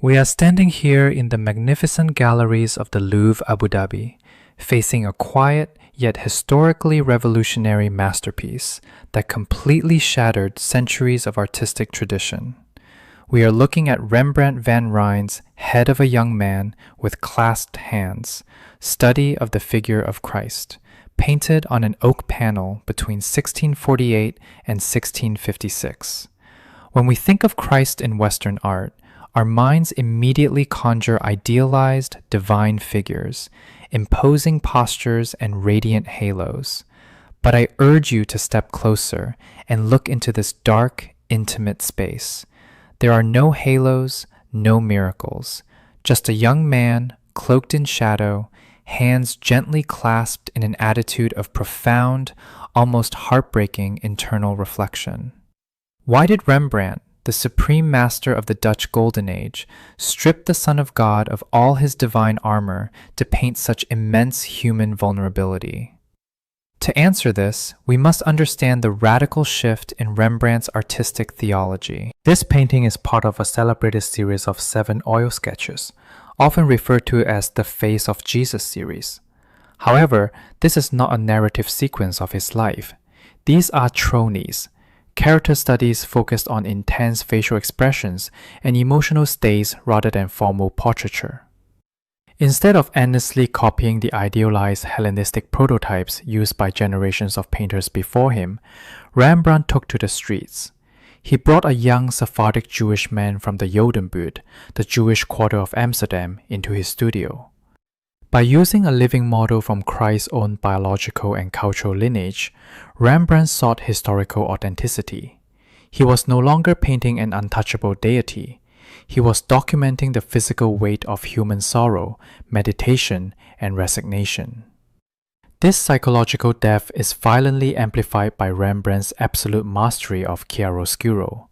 We are standing here in the magnificent galleries of the Louvre Abu Dhabi, facing a quiet yet historically revolutionary masterpiece that completely shattered centuries of artistic tradition. We are looking at Rembrandt van Rijn's Head of a Young Man with Clasped Hands, study of the figure of Christ, painted on an oak panel between 1648 and 1656. When we think of Christ in Western art, our minds immediately conjure idealized, divine figures, imposing postures and radiant halos. But I urge you to step closer and look into this dark, intimate space. There are no halos, no miracles, just a young man, cloaked in shadow, hands gently clasped in an attitude of profound, almost heartbreaking internal reflection. Why did Rembrandt, the supreme master of the Dutch Golden Age, strip the Son of God of all his divine armor to paint such immense human vulnerability? To answer this, we must understand the radical shift in Rembrandt's artistic theology. This painting is part of a celebrated series of 7 oil sketches, often referred to as the Face of Jesus series. However, this is not a narrative sequence of his life. These are tronies, character studies focused on intense facial expressions and emotional states rather than formal portraiture. Instead of endlessly copying the idealized Hellenistic prototypes used by generations of painters before him, Rembrandt took to the streets. He brought a young Sephardic Jewish man from the Jodenbuurt, the Jewish quarter of Amsterdam, into his studio. By using a living model from Christ's own biological and cultural lineage, Rembrandt sought historical authenticity. He was no longer painting an untouchable deity. He was documenting the physical weight of human sorrow, meditation, and resignation. This psychological depth is violently amplified by Rembrandt's absolute mastery of chiaroscuro,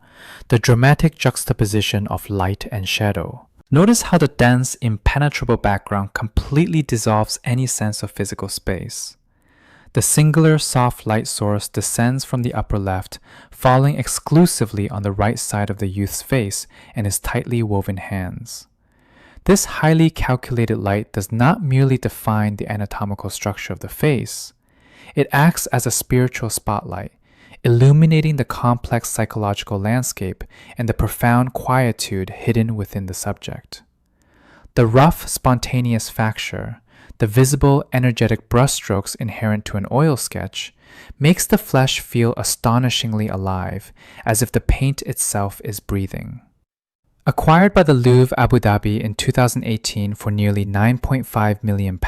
the dramatic juxtaposition of light and shadow. Notice how the dense, impenetrable background completely dissolves any sense of physical space. The singular soft light source descends from the upper left, falling exclusively on the right side of the youth's face and his tightly woven hands. This highly calculated light does not merely define the anatomical structure of the face. It acts as a spiritual spotlight, illuminating the complex psychological landscape and the profound quietude hidden within the subject. The rough, spontaneous facture, the visible, energetic brushstrokes inherent to an oil sketch, makes the flesh feel astonishingly alive, as if the paint itself is breathing. Acquired by the Louvre Abu Dhabi in 2018 for nearly £9.5 million,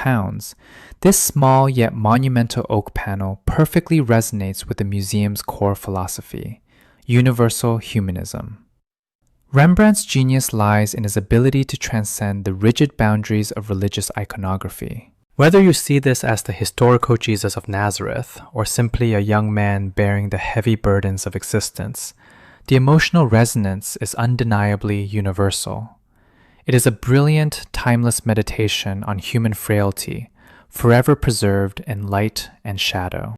this small yet monumental oak panel perfectly resonates with the museum's core philosophy, universal humanism. Rembrandt's genius lies in his ability to transcend the rigid boundaries of religious iconography. Whether you see this as the historical Jesus of Nazareth or simply a young man bearing the heavy burdens of existence, the emotional resonance is undeniably universal. It is a brilliant, timeless meditation on human frailty, forever preserved in light and shadow.